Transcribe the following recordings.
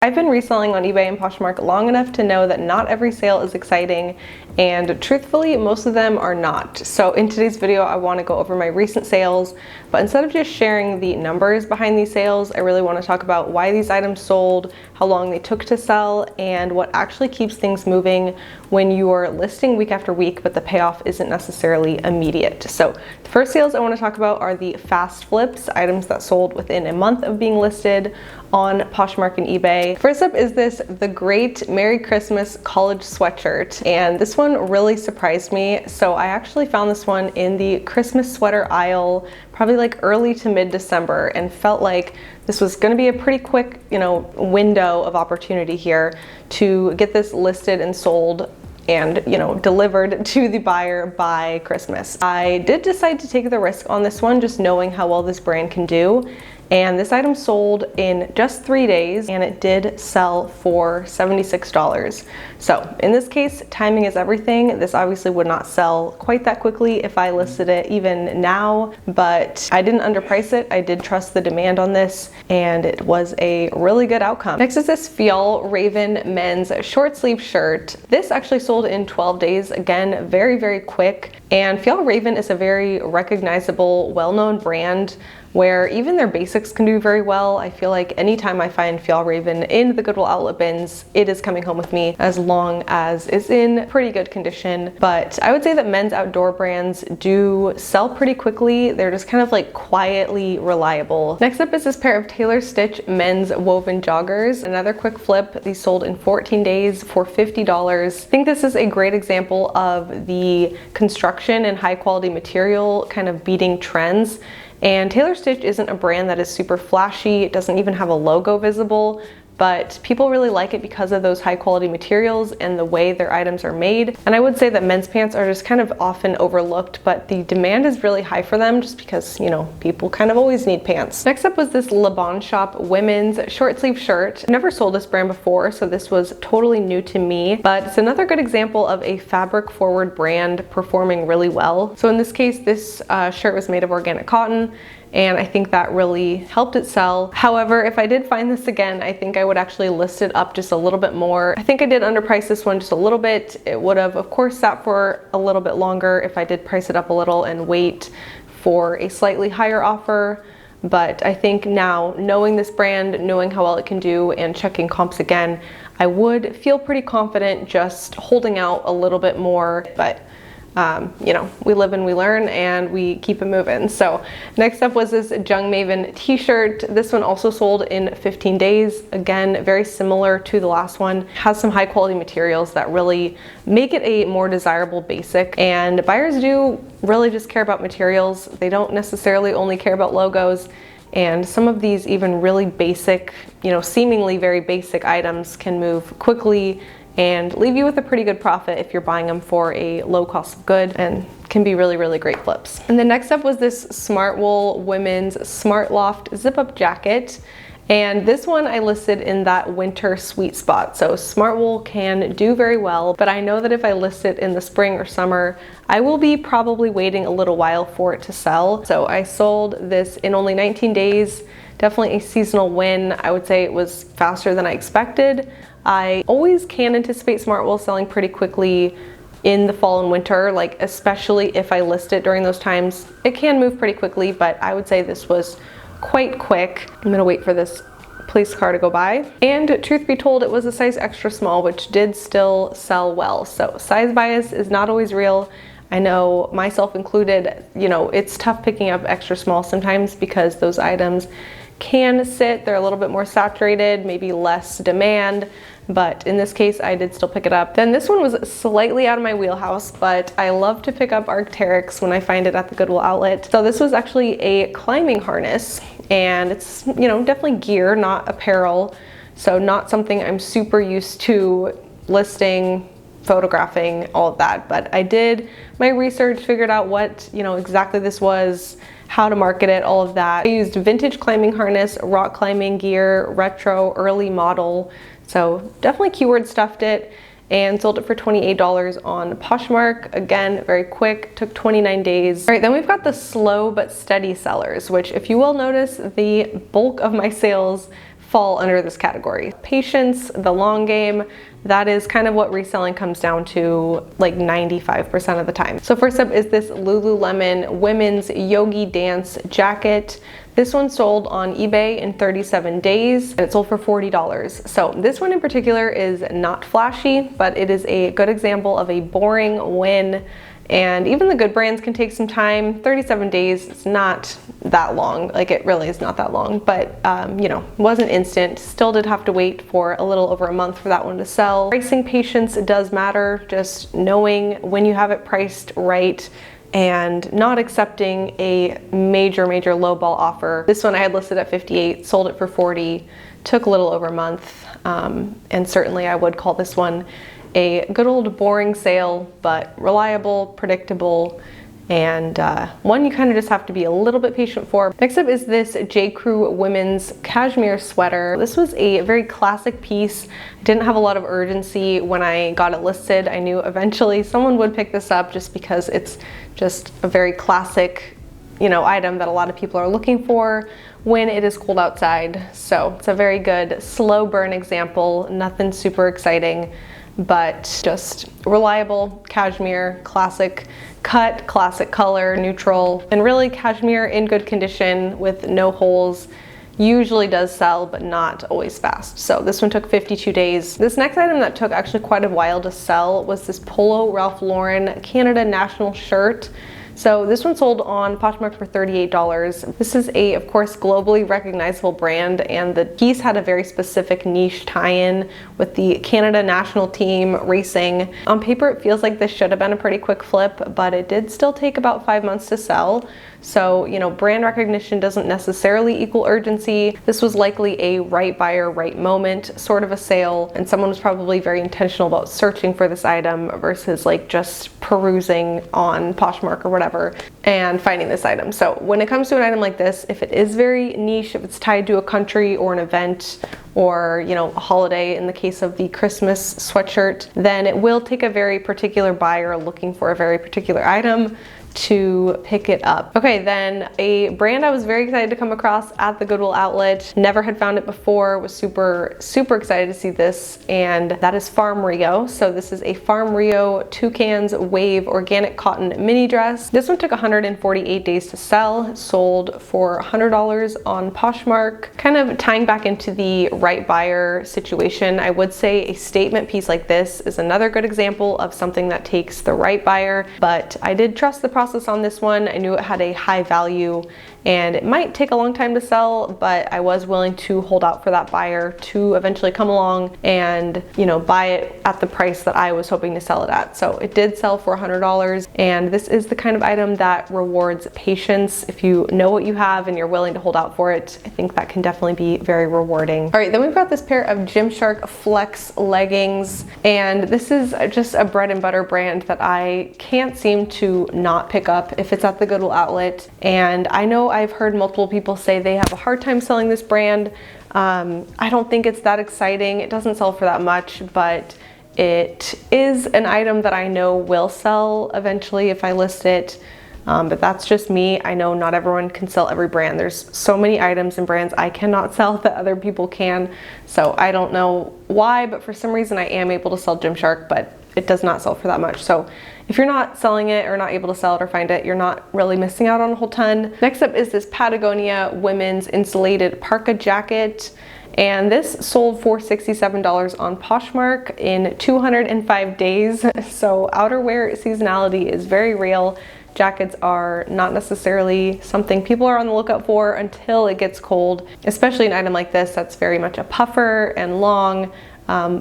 I've been reselling on eBay and Poshmark long enough to know that not every sale is exciting, and truthfully, most of them are not. So in today's video, I want to go over my recent sales, but instead of just sharing the numbers behind these sales, I really want to talk about why these items sold, how long they took to sell, and what actually keeps things moving when you're listing week after week, but the payoff isn't necessarily immediate. So the first sales I want to talk about are the fast flips, items that sold within a month of being listed on Poshmark and eBay. First up is this The Great Merry Christmas college sweatshirt, and this one really surprised me. So I actually found this one in the Christmas sweater aisle probably like early to mid-December and felt like this was going to be a pretty quick, window of opportunity here to get this listed and sold and delivered to the buyer by Christmas. I did decide to take the risk on this one, just knowing how well this brand can do. And this item sold in just 3 days, and it did sell for $76. So in this case, timing is everything. This obviously would not sell quite that quickly if I listed it even now, but I didn't underprice it. I did trust the demand on this, and it was a really good outcome. Next is this Fjall Raven men's short sleeve shirt. This actually sold in 12 days. Again, very, very quick. And Fjall Raven is a very recognizable, well-known brand where even their basics can do very well. I feel like anytime I find Fjall Raven in the Goodwill outlet bins, it is coming home with me as long as it's in pretty good condition. But I would say that men's outdoor brands do sell pretty quickly. They're just kind of like quietly reliable. Next up is this pair of Taylor Stitch men's woven joggers. Another quick flip. These sold in 14 days for $50. I think this is a great example of the construction and high quality material kind of beating trends. And Taylor Stitch isn't a brand that is super flashy. It doesn't even have a logo visible, but people really like it because of those high quality materials and the way their items are made. And I would say that men's pants are just kind of often overlooked, but the demand is really high for them just because, people kind of always need pants. Next up was this Le Bon Shop women's short sleeve shirt. I've never sold this brand before, so this was totally new to me, but it's another good example of a fabric forward brand performing really well. So in this case, this shirt was made of organic cotton, and I think that really helped it sell. However, if I did find this again, I think I would actually list it up just a little bit more. I think I did underprice this one just a little bit. It would have, of course, sat for a little bit longer if I did price it up a little and wait for a slightly higher offer. But I think now, knowing this brand, knowing how well it can do, and checking comps again, I would feel pretty confident just holding out a little bit more. But we live and we learn and we keep it moving. So next up was this Jung Maven t-shirt. This one also sold in 15 days. Again, very similar to the last one. Has some high quality materials that really make it a more desirable basic. And buyers do really just care about materials. They don't necessarily only care about logos. And some of these even really basic, seemingly very basic items can move quickly and leave you with a pretty good profit if you're buying them for a low cost of good, and can be really, really great flips. And then next up was this Smart Wool women's Smart Loft zip-up jacket. And this one I listed in that winter sweet spot. So Smart Wool can do very well, but I know that if I list it in the spring or summer, I will be probably waiting a little while for it to sell. So I sold this in only 19 days. Definitely a seasonal win. I would say it was faster than I expected. I always can anticipate Smart Wool selling pretty quickly in the fall and winter, especially if I list it during those times. It can move pretty quickly, but I would say this was quite quick. I'm gonna wait for this police car to go by. And truth be told, it was a size extra small, which did still sell well. So size bias is not always real. I know, myself included, it's tough picking up extra small sometimes because those items can sit, they're a little bit more saturated, maybe less demand, but in this case I did still pick it up. Then this one was slightly out of my wheelhouse, but I love to pick up Arc'teryx when I find it at the Goodwill outlet. So this was actually a climbing harness, and it's definitely gear, not apparel, so not something I'm super used to listing, photographing, all of that. But I did my research, figured out what exactly this was, how to market it, all of that. I used vintage climbing harness, rock climbing gear, retro, early model. So definitely keyword stuffed it and sold it for $28 on Poshmark. Again, very quick, took 29 days. All right, then we've got the slow but steady sellers, which if you will notice, the bulk of my sales fall under this category. Patience, the long game, that is kind of what reselling comes down to like 95% of the time. So first up is this Lululemon women's yogi dance jacket. This one sold on eBay in 37 days and it sold for $40. So this one in particular is not flashy, but it is a good example of a boring win. And even the good brands can take some time. 37 days, it's not that long. Like, it really is not that long, but you know, wasn't instant. Still did have to wait for a little over a month for that one to sell. Pricing patience does matter, just knowing when you have it priced right and not accepting a major lowball offer. This one I had listed at 58, sold it for 40, took a little over a month, and certainly I would call this one a good old boring sale, but reliable, predictable, and one you kind of just have to be a little bit patient for. Next up is this J. Crew women's cashmere sweater. This was a very classic piece. I didn't have a lot of urgency when I got it listed. I knew eventually someone would pick this up just because it's just a very classic, you know, item that a lot of people are looking for when it is cold outside. So it's a very good slow burn example, nothing super exciting, but just reliable cashmere, classic cut, classic color, neutral, and really cashmere in good condition with no holes usually does sell, but not always fast. So this one took 52 days. This next item that took actually quite a while to sell was this Polo Ralph Lauren Canada National shirt. So this one sold on Poshmark for $38. This is a, of course, globally recognizable brand, and the piece had a very specific niche tie-in with the Canada national team racing. On paper, it feels like this should have been a pretty quick flip, but it did still take about 5 months to sell. So, you know, brand recognition doesn't necessarily equal urgency. This was likely a right buyer, right moment sort of a sale, and someone was probably very intentional about searching for this item versus like just perusing on Poshmark or whatever and finding this item. So when it comes to an item like this, if it is very niche, if it's tied to a country or an event or, you know, a holiday, in the case of the Christmas sweatshirt, then it will take a very particular buyer looking for a very particular item to pick it up. Okay, then a brand I was very excited to come across at the Goodwill outlet. Never had found it before, was super excited to see this, and that is Farm Rio. So this is a Farm Rio Toucans Wave organic cotton mini dress. This one took 148 days to sell, sold for $100 on Poshmark. Kind of tying back into the right buyer situation, I would say a statement piece like this is another good example of something that takes the right buyer, but I did trust the process on this one. I knew it had a high value and it might take a long time to sell, but I was willing to hold out for that buyer to eventually come along and, you know, buy it at the price that I was hoping to sell it at. So it did sell for $100, and this is the kind of item that rewards patience. If you know what you have and you're willing to hold out for it, I think that can definitely be very rewarding. All right, then we've got this pair of Gymshark Flex leggings, and this is just a bread and butter brand that I can't seem to not pick up if it's at the Goodwill outlet. And I know I've heard multiple people say they have a hard time selling this brand. I don't think it's that exciting. It doesn't sell for that much, but it is an item that I know will sell eventually if I list it. But that's just me. I know not everyone can sell every brand. There's so many items and brands I cannot sell that other people can. So I don't know why, but for some reason I am able to sell Gymshark, but it does not sell for that much. So if you're not selling it or not able to sell it or find it, you're not really missing out on a whole ton. Next up is this Patagonia women's insulated parka jacket. And this sold for $67 on Poshmark in 205 days. So outerwear seasonality is very real. Jackets are not necessarily something people are on the lookout for until it gets cold, especially an item like this that's very much a puffer and long,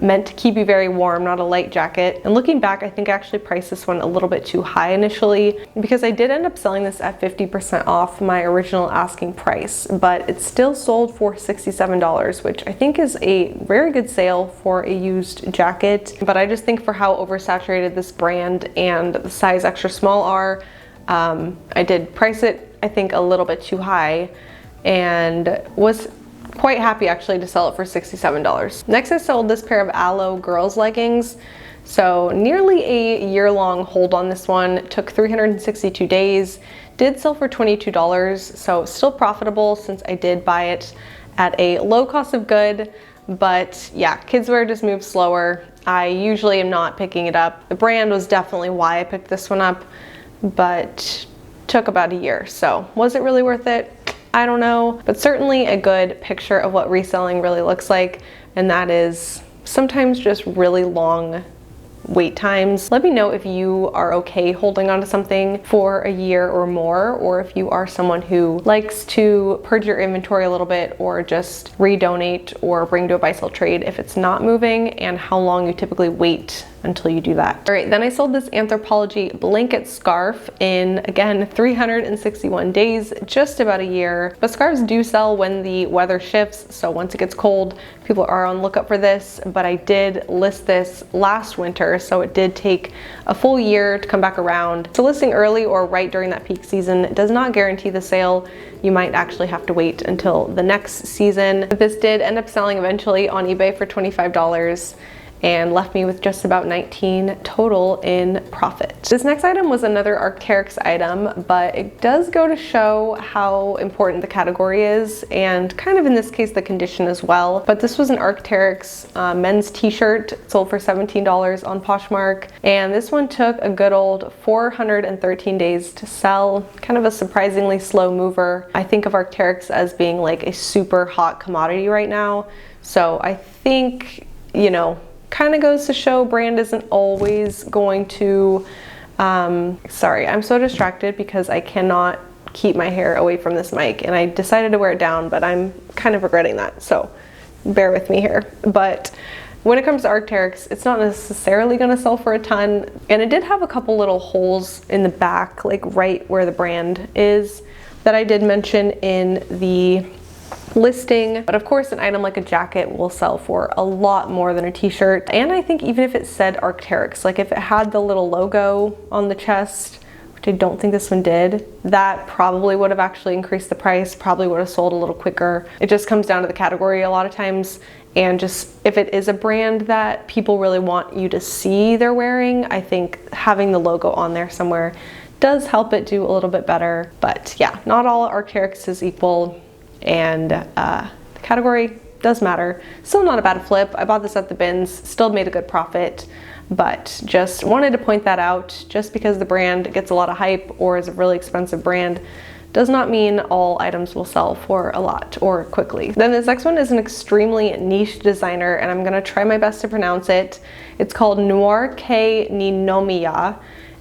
meant to keep you very warm, not a light jacket. And looking back, I think I actually priced this one a little bit too high initially, because I did end up selling this at 50% off my original asking price, but it still sold for $67, which I think is a very good sale for a used jacket. But I just think for how oversaturated this brand and the size extra small are, I did price it, I think, a little bit too high, and was quite happy actually to sell it for $67. Next, I sold this pair of Aloe girls leggings. So nearly a year-long hold on this one. It took 362 days. Did sell for $22, so still profitable since I did buy it at a low cost of good. But yeah, kids wear just moves slower. I usually am not picking it up. The brand was definitely why I picked this one up, but took about a year. So was it really worth it? I don't know, but certainly a good picture of what reselling really looks like. And that is sometimes just really long wait times. Let me know if you are okay holding on to something for a year or more, or if you are someone who likes to purge your inventory a little bit or just redonate or bring to a buy sell trade if it's not moving, and how long you typically wait until you do that. All right, then I sold this Anthropologie blanket scarf in, again, 361 days, just about a year. But scarves do sell when the weather shifts, so once it gets cold, people are on lookup for this. But I did list this last winter, so it did take a full year to come back around. So listing early or right during that peak season does not guarantee the sale. You might actually have to wait until the next season. This did end up selling eventually on eBay for $25. And left me with just about 19 total in profit. This next item was another Arc'teryx item, but it does go to show how important the category is, and kind of in this case the condition as well. But this was an Arc'teryx men's t-shirt, sold for $17 on Poshmark, and this one took a good old 413 days to sell. Kind of a surprisingly slow mover. I think of Arc'teryx as being like a super hot commodity right now, so I think, you know, kind of goes to show brand isn't always going to, sorry, I'm so distracted because I cannot keep my hair away from this mic, and I decided to wear it down, but I'm kind of regretting that, so bear with me here. But when it comes to Arc'teryx, it's not necessarily going to sell for a ton, and it did have a couple little holes in the back, like right where the brand is, that I did mention in the listing. But of course, an item like a jacket will sell for a lot more than a t-shirt. And I think even if it said Arc'teryx, like if it had the little logo on the chest, which I don't think this one did, that probably would have actually increased the price, probably would have sold a little quicker. It just comes down to the category a lot of times, and just if it is a brand that people really want you to see they're wearing, I think having the logo on there somewhere does help it do a little bit better. But yeah, not all Arc'teryx is equal, and the category does matter. Still not a bad flip. I bought this at the bins, still made a good profit, but just wanted to point that out. Just because the brand gets a lot of hype or is a really expensive brand does not mean all items will sell for a lot or quickly. Then this next one is an extremely niche designer, and I'm gonna try my best to pronounce it. It's called Noir K Ninomiya.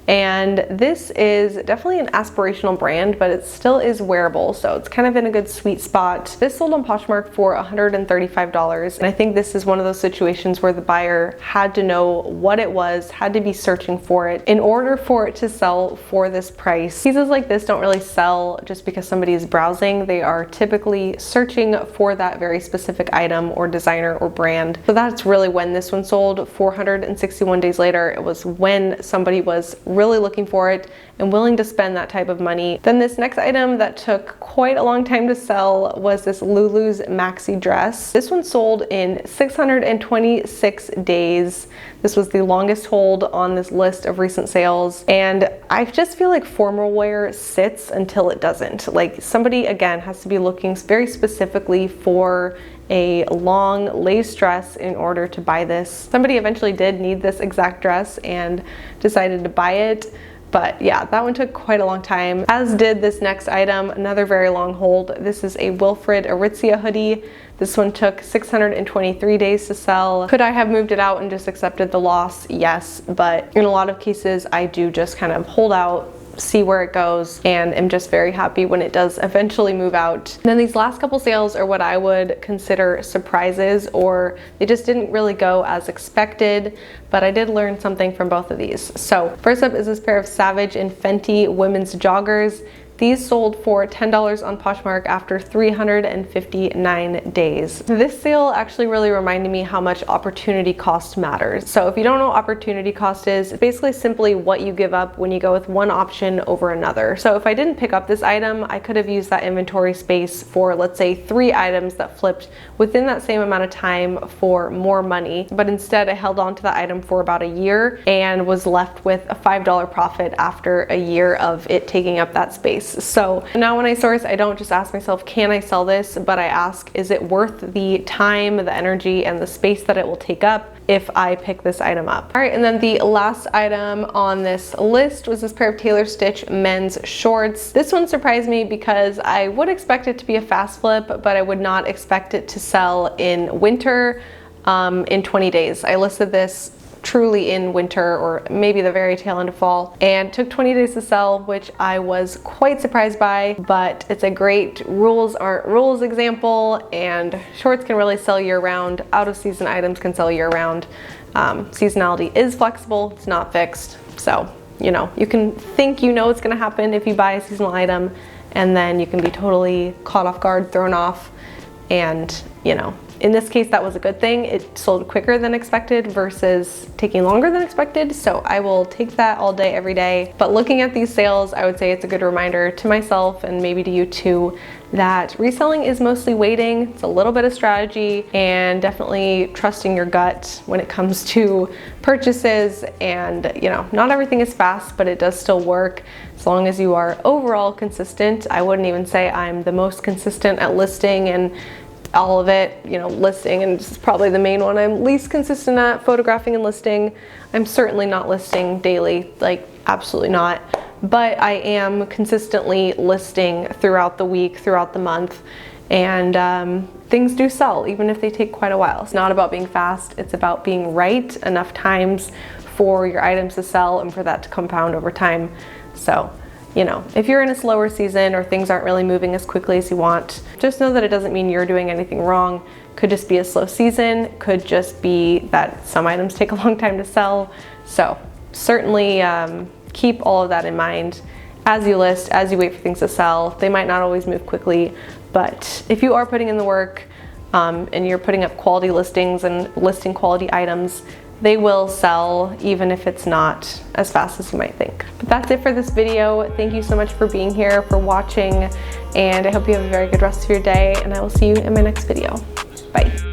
And this is definitely an aspirational brand, but it still is wearable, so it's kind of in a good sweet spot. This sold on Poshmark for $135, and I think this is one of those situations where the buyer had to know what it was, had to be searching for it in order for it to sell for this price. Pieces like this don't really sell just because somebody is browsing. They are typically searching for that very specific item or designer or brand. So that's really when this one sold. 461 days later, it was when somebody was really looking for it and willing to spend that type of money. Then this next item that took quite a long time to sell was this Lulu's maxi dress. This one sold in 626 days. This was the longest hold on this list of recent sales, and I just feel like formal wear sits until it doesn't. Like, somebody again has to be looking very specifically for a long lace dress in order to buy this. Somebody eventually did need this exact dress and decided to buy it. But yeah, that one took quite a long time, as did this next item, another very long hold. This is a Wilfred Aritzia hoodie. This one took 623 days to sell. Could I have moved it out and just accepted the loss? Yes, but in a lot of cases, I do just kind of hold out, see where it goes, and am just very happy when it does eventually move out. And then these last couple sales are what I would consider surprises, or they just didn't really go as expected, but I did learn something from both of these. So first up is this pair of Savage and Fenty women's joggers. These sold for $10 on Poshmark after 359 days. This sale actually really reminded me how much opportunity cost matters. So if you don't know what opportunity cost is, it's basically simply what you give up when you go with one option over another. So if I didn't pick up this item, I could have used that inventory space for, let's say, 3 items that flipped within that same amount of time for more money. But instead I held on to the item for about a year and was left with a $5 profit after a year of it taking up that space. space. So now when I source, I don't just ask myself, can I sell this? But I ask, is it worth the time, the energy, and the space that it will take up if I pick this item up? All right, and then the last item on this list was this pair of Taylor Stitch men's shorts. This one surprised me because I would expect it to be a fast flip, but I would not expect it to sell in winter in 20 days. I listed this truly in winter or maybe the very tail end of fall, and took 20 days to sell, which I was quite surprised by. But it's a great rules aren't rules example, and shorts can really sell year round. Out of season items can sell year round. Seasonality is flexible, it's not fixed. So, you know, you can think you know what's gonna happen if you buy a seasonal item, and then you can be totally caught off guard, thrown off, and you know, in this case, that was a good thing. It sold quicker than expected versus taking longer than expected. So I will take that all day, every day. But looking at these sales, I would say it's a good reminder to myself and maybe to you too, that reselling is mostly waiting. It's a little bit of strategy and definitely trusting your gut when it comes to purchases. And you know, not everything is fast, but it does still work as long as you are overall consistent. I wouldn't even say I'm the most consistent at listing and all of it, you know, listing, and this is probably the main one I'm least consistent at, photographing and listing. I'm certainly not listing daily, like absolutely not, but I am consistently listing throughout the week, throughout the month, and things do sell even if they take quite a while. It's not about being fast, it's about being right enough times for your items to sell and for that to compound over time. So, you know, if you're in a slower season or things aren't really moving as quickly as you want, just know that it doesn't mean you're doing anything wrong. Could just be a slow season, could just be that some items take a long time to sell. So certainly keep all of that in mind as you list, as you wait for things to sell. They might not always move quickly, but if you are putting in the work and you're putting up quality listings and listing quality items, they will sell even if it's not as fast as you might think. But that's it for this video. Thank you so much for being here, for watching, and I hope you have a very good rest of your day, and I will see you in my next video. Bye.